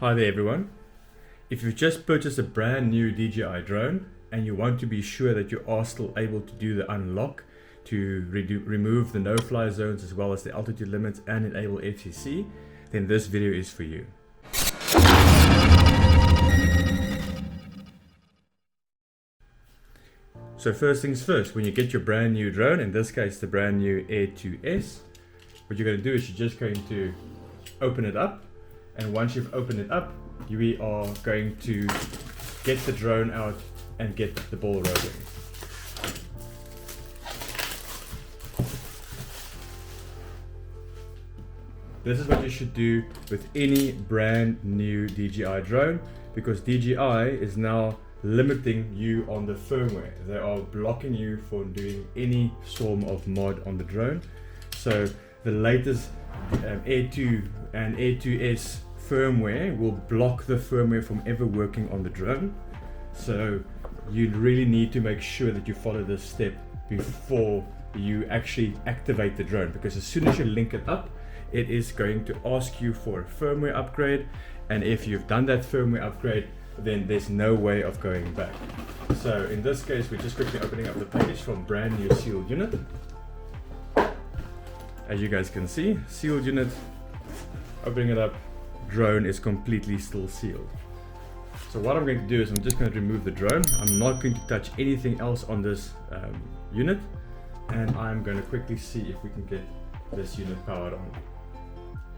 Hi there everyone. If you've just purchased a brand new DJI drone and you want to be sure that you are still able to do the unlock to remove the no-fly zones as well as the altitude limits and enable FCC, then this video is for you. So first things first, when you get your brand new drone, in this case the brand new Air 2S, what you're going to do is you're just going to open it up, and once you've opened it up, we are going to get the drone out and get the ball rolling. This is what you should do with any brand new DJI drone, because DJI is now limiting you on the firmware. They are blocking you from doing any form of mod on the drone. So the latest Air 2 and Air 2S firmware will block the firmware from ever working on the drone. So you really need to make sure that you follow this step before you actually activate the drone, because as soon as you link it up, it is going to ask you for a firmware upgrade, and if you've done that firmware upgrade, then there's no way of going back. So in this case, we're just quickly opening up the package from brand new sealed unit. As you guys can see, sealed unit, opening it up, drone is completely still sealed. So what I'm going to do is I'm just going to remove the drone. I'm not going to touch anything else on this unit, and I'm going to quickly see if we can get this unit powered on.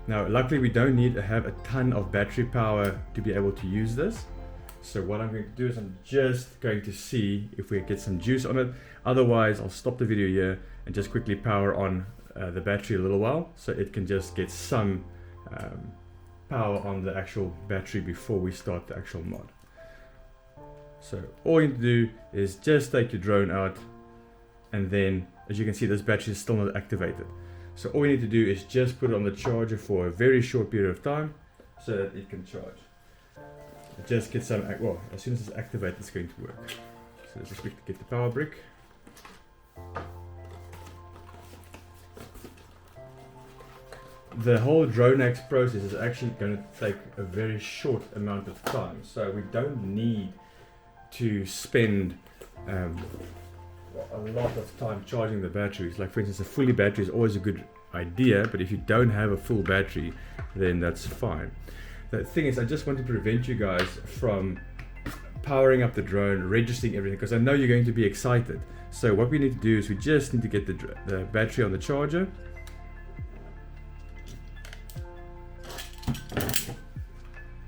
Now luckily we don't need to have a ton of battery power to be able to use this. So what I'm going to do is I'm just going to see if we get some juice on it. Otherwise I'll stop the video here and just quickly power on the battery a little while, so it can just get some power on the actual battery before we start the actual mod. So all you need to do is just take your drone out, and then as you can see, this battery is still not activated. So all you need to do is just put it on the charger for a very short period of time so that it can charge. Just get some, well, as soon as it's activated, it's going to work. So let's just quickly get the power brick. The whole DroneX process is actually going to take a very short amount of time, so we don't need to spend a lot of time charging the batteries. Like for instance, a fully battery is always a good idea, but if you don't have a full battery, then that's fine. The thing is, I just want to prevent you guys from powering up the drone, registering everything, because I know you're going to be excited. So what we need to do is we just need to get the battery on the charger.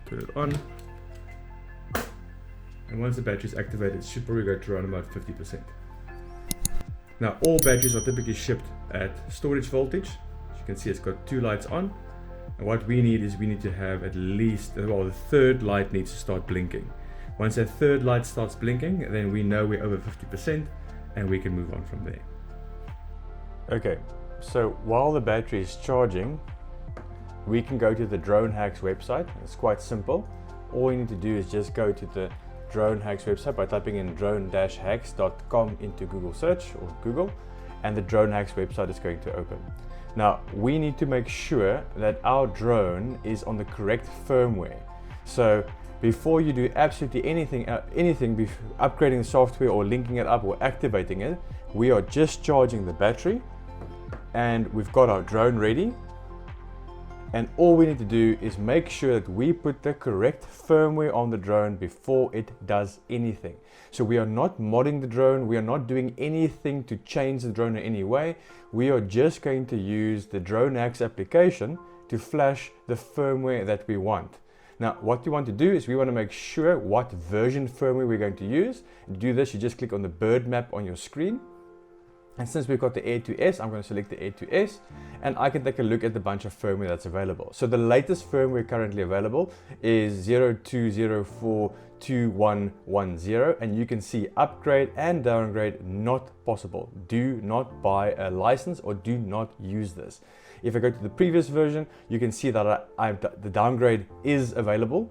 Put it on, and once the battery is activated, it should probably go to around about 50%. Now all batteries are typically shipped at storage voltage. As you can see, it's got two lights on, and what we need is we need to have at least, well, the third light needs to start blinking. Once that third light starts blinking, then we know we're over 50% and we can move on from there. Okay, so while the battery is charging, we can go to the DroneHacks website. It's quite simple. All you need to do is just go to the DroneHacks website by typing in drone-hacks.com into Google search or Google, and the DroneHacks website is going to open. Now we need to make sure that our drone is on the correct firmware. So before you do absolutely anything upgrading the software or linking it up or activating it, we are just charging the battery, and we've got our drone ready. And all we need to do is make sure that we put the correct firmware on the drone before it does anything. So we are not modding the drone, we are not doing anything to change the drone in any way. We are just going to use the DroneX application to flash the firmware that we want. Now what you want to do is we want to make sure what version firmware we're going to use. To do this, you just click on the bird map on your screen. And since we've got the Air 2S, I'm going to select the Air 2S, and I can take a look at the bunch of firmware that's available. So the latest firmware currently available is 02042110, and you can see upgrade and downgrade not possible. Do not buy a license or do not use this. If I go to the previous version, you can see that the downgrade is available,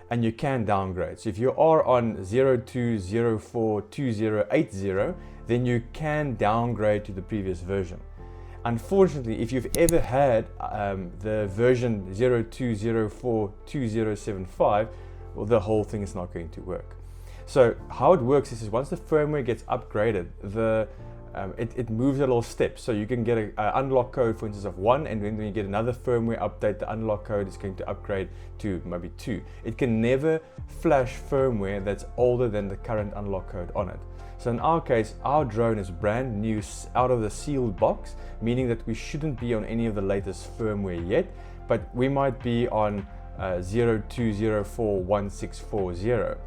and you can downgrade. So if you are on 02042080, then you can downgrade to the previous version. Unfortunately, if you've ever had the version 02042075, well, the whole thing is not going to work. So how it works is once the firmware gets upgraded, it moves a little step. So you can get an unlock code, for instance, of 1, and when you get another firmware update, the unlock code is going to upgrade to maybe 2. It can never flash firmware that's older than the current unlock code on it. So in our case, our drone is brand new out of the sealed box, meaning that we shouldn't be on any of the latest firmware yet, but we might be on 02041640.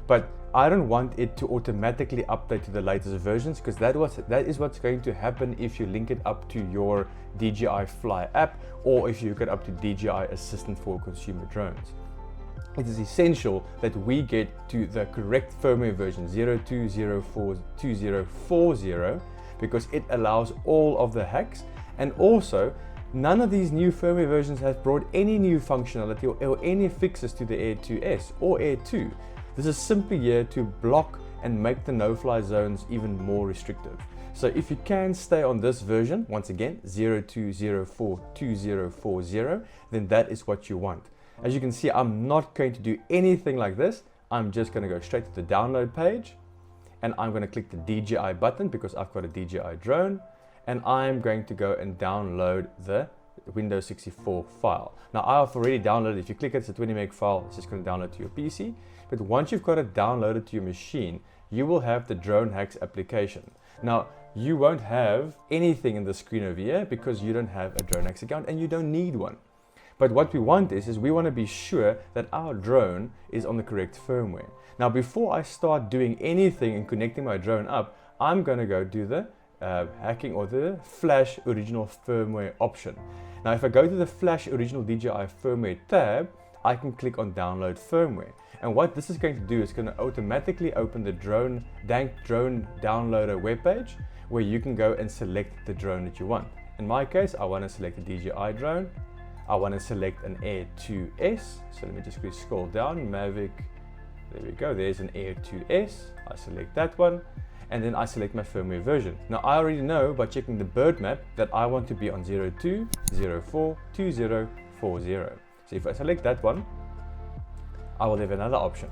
But I don't want it to automatically update to the latest versions, because that is what's going to happen if you link it up to your DJI Fly app, or if you hook it up to DJI Assistant for consumer drones. It is essential that we get to the correct firmware version 02042040, because it allows all of the hacks, and also none of these new firmware versions have brought any new functionality or any fixes to the Air 2S or Air 2. This is simply here to block and make the no-fly zones even more restrictive. So if you can stay on this version, once again 02042040, then that is what you want. As you can see, I'm not going to do anything like this. I'm just going to go straight to the download page, and I'm going to click the DJI button because I've got a DJI drone, and I'm going to go and download the Windows 64 file. Now I've already downloaded. If you click it, it's a 20 meg file. It's just going to download to your PC. But once you've got it downloaded to your machine, you will have the Drone Hacks application. Now you won't have anything in the screen over here because you don't have a Drone Hacks account and you don't need one. But what we want is we want to be sure that our drone is on the correct firmware. Now before I start doing anything and connecting my drone up, I'm going to go do the hacking or the Flash Original Firmware option. Now if I go to the Flash Original DJI Firmware tab, I can click on Download Firmware. And what this is going to do is going to automatically open the Dank Drone Downloader webpage, where you can go and select the drone that you want. In my case, I want to select a DJI drone. I want to select an Air 2S. So let me just quickly scroll down. Mavic, there we go. There's an Air 2S. I select that one. And then I select my firmware version. Now I already know by checking the bird map that I want to be on 02042040. So if I select that one, I will have another option.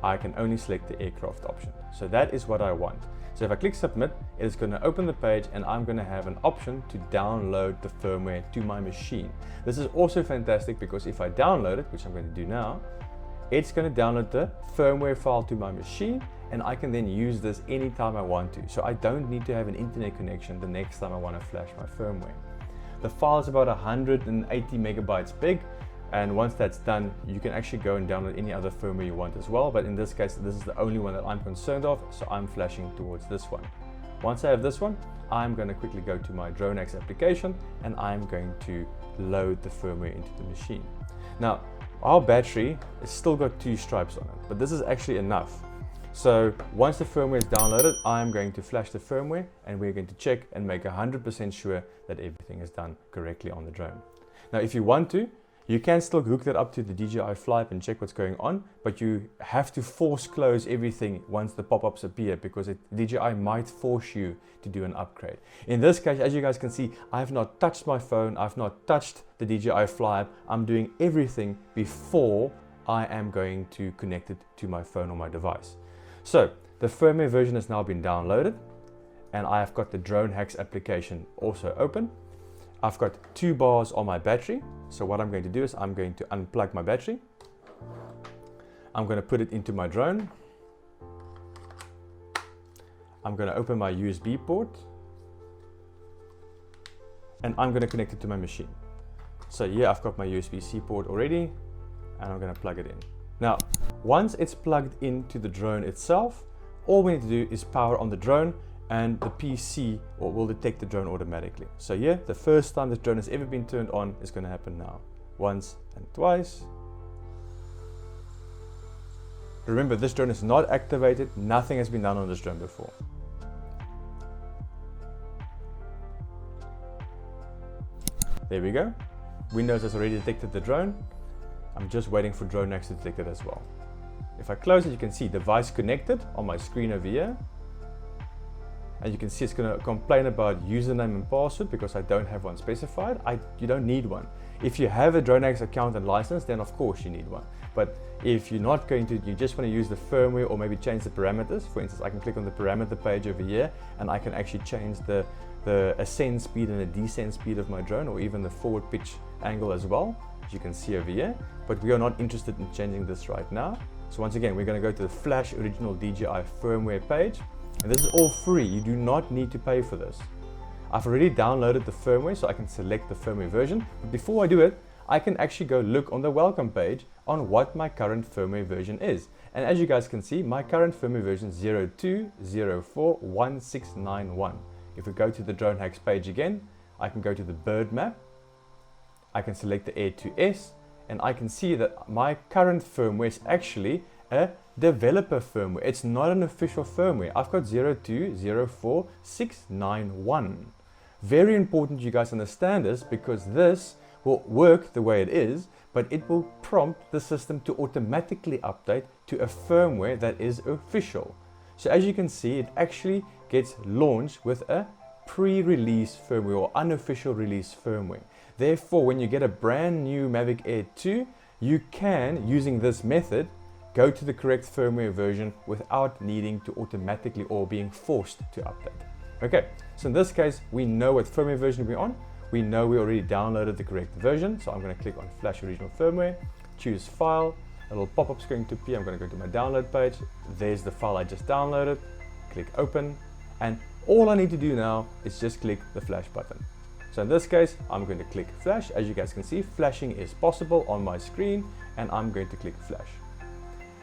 I can only select the aircraft option. So that is what I want. So if I click submit, it is going to open the page and I'm going to have an option to download the firmware to my machine. This is also fantastic because if I download it, which I'm going to do now, it's going to download the firmware file to my machine, and I can then use this anytime I want to. So I don't need to have an internet connection the next time I want to flash my firmware. The file is about 180 megabytes big. And once that's done, you can actually go and download any other firmware you want as well. But in this case, this is the only one that I'm concerned of. So I'm flashing towards this one. Once I have this one, I'm going to quickly go to my Drone Hacks application and I'm going to load the firmware into the machine. Now, our battery has still got 2 stripes on it, but this is actually enough. So once the firmware is downloaded, I'm going to flash the firmware and we're going to check and make 100% sure that everything is done correctly on the drone. Now, if you want to, you can still hook that up to the DJI Fly app and check what's going on, but you have to force close everything once the pop-ups appear because DJI might force you to do an upgrade. In this case, as you guys can see, I have not touched my phone, I've not touched the DJI Fly app. I'm doing everything before I am going to connect it to my phone or my device. So the firmware version has now been downloaded and I have got the Drone Hacks application also open. I've got 2 bars on my battery. So what I'm going to do is I'm going to unplug my battery. I'm going to put it into my drone. I'm going to open my USB port. And I'm going to connect it to my machine. So here I've got my USB-C port already. And I'm going to plug it in. Now, once it's plugged into the drone itself, all we need to do is power on the drone and the PC will detect the drone automatically. So here, the first time this drone has ever been turned on is going to happen now. Once and twice. Remember, this drone is not activated. Nothing has been done on this drone before. There we go. Windows has already detected the drone. I'm just waiting for Drone Hacks to detect it as well. If I close it, you can see device connected on my screen over here. and you can see it's going to complain about username and password because I don't have one specified. You don't need one. If you have a DroneX account and license, then of course you need one. But if you're not going to, you just want to use the firmware or maybe change the parameters. For instance, I can click on the parameter page over here and I can actually change the ascend speed and the descent speed of my drone, or even the forward pitch angle as well, as you can see over here. But we are not interested in changing this right now. So once again, we're going to go to the Flash Original DJI firmware page. And this is all free. You do not need to pay for this. I've already downloaded the firmware, so I can select the firmware version. But before I do it, I can actually go look on the welcome page on what my current firmware version is. And as you guys can see, my current firmware version is 02041691. If we go to the DroneHacks page again, I can go to the bird map. I can select the Air 2S, and I can see that my current firmware is actually a developer firmware. It's not an official firmware. I've got 02041691. Very important you guys understand this, because this will work the way it is, but it will prompt the system to automatically update to a firmware that is official. So as you can see, it actually gets launched with a pre-release firmware or unofficial release firmware. Therefore, when you get a brand new Mavic Air 2, you can, using this method, go to the correct firmware version without needing to automatically or being forced to update. Okay, so in this case, we know what firmware version we're on. We know we already downloaded the correct version. So I'm going to click on Flash Original Firmware, choose File. A little pop-up's going to appear. I'm going to go to my download page. There's the file I just downloaded. Click Open. And all I need to do now is just click the Flash button. So in this case, I'm going to click Flash. As you guys can see, flashing is possible on my screen, and I'm going to click Flash.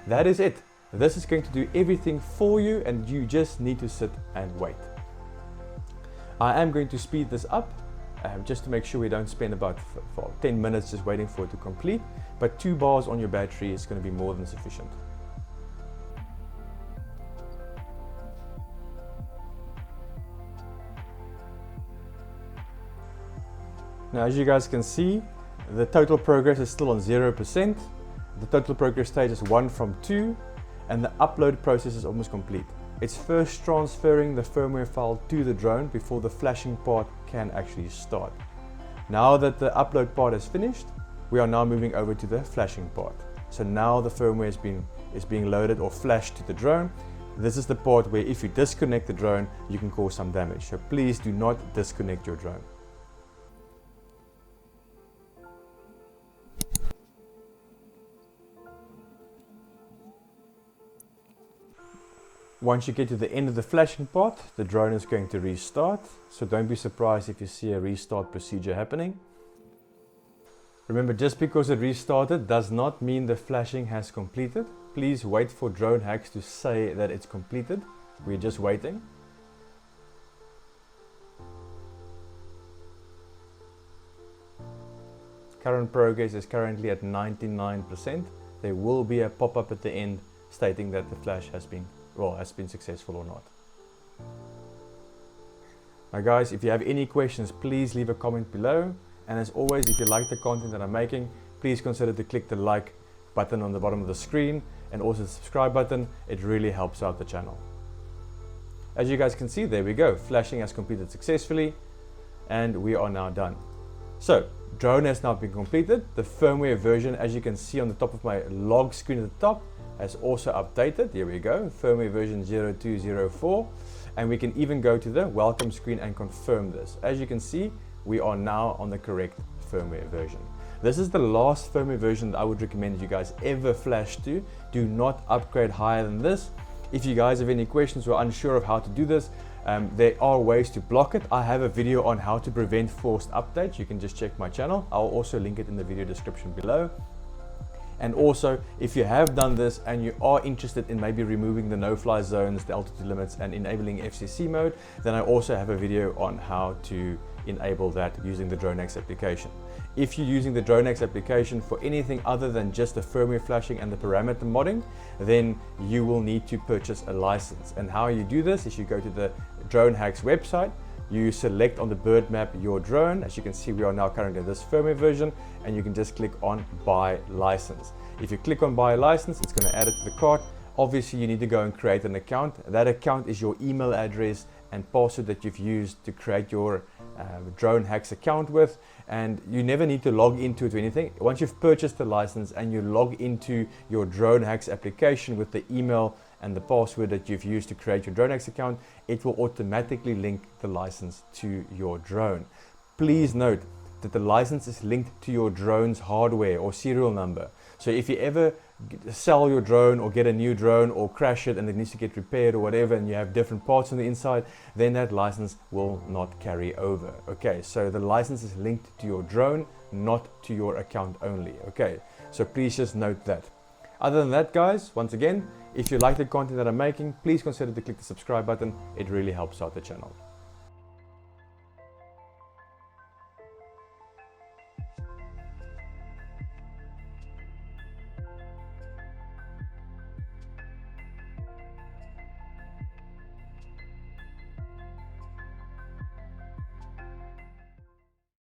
That is it. This is going to do everything for you, and you just need to sit and wait. I am going to speed this up just to make sure we don't spend about 10 minutes just waiting for it to complete, but 2 bars on your battery is going to be more than sufficient. Now, as you guys can see, the total progress is still on 0%. The total progress stage is 1 from 2, and the upload process is almost complete. It's first transferring the firmware file to the drone before the flashing part can actually start. Now that the upload part is finished, we are now moving over to the flashing part. So now the firmware is being loaded or flashed to the drone. This is the part where if you disconnect the drone, you can cause some damage. So please do not disconnect your drone. Once you get to the end of the flashing part, the drone is going to restart. So don't be surprised if you see a restart procedure happening. Remember, just because it restarted does not mean the flashing has completed. Please wait for DroneHacks to say that it's completed. We're just waiting. Current progress is currently at 99%. There will be a pop-up at the end stating that the flash has been successful or not. Now guys, if you have any questions, please leave a comment below. And as always, if you like the content that I'm making, please consider to click the like button on the bottom of the screen and also the subscribe button. It really helps out the channel. As you guys can see, there we go. Flashing has completed successfully and we are now done. So, drone has now been completed. The firmware version, as you can see on the top of my log screen at the top, has also updated. Here we go, firmware version 0204, and we can even go to the welcome screen and confirm this. As you can see, we are now on the correct firmware version. This is the last firmware version that I would recommend you guys ever flash to. Do not upgrade higher than this. If you guys have any questions or unsure of how to do this, there are ways to block it. I have a video on how to prevent forced updates. You can just check my channel. I'll also link it in the video description below. And also, if you have done this and you are interested in maybe removing the no-fly zones, the altitude limits, and enabling FCC mode, then I also have a video on how to enable that using the DroneX application. If you're using the DroneX application for anything other than just the firmware flashing and the parameter modding, then you will need to purchase a license. And how you do this is you go to the DroneHacks website, you select on the bird map your drone. As you can see, we are now currently in this firmware version, and you can just click on buy license. If you click on buy license, it's going to add it to the cart. Obviously, you need to go and create an account. That account is your email address and password that you've used to create your Drone Hacks account with, and you never need to log into it or anything. Once you've purchased the license and you log into your Drone Hacks application with the email and the password that you've used to create your Drone Hacks account, it will automatically link the license to your drone. Please note that the license is linked to your drone's hardware or serial number. So if you ever sell your drone or get a new drone or crash it and it needs to get repaired or whatever, and you have different parts on the inside, then that license will not carry over. Okay, so the license is linked to your drone, not to your account only. Okay, so please just note that. Other than that, guys, once again, if you like the content that I'm making, please consider to click the subscribe button. It really helps out the channel.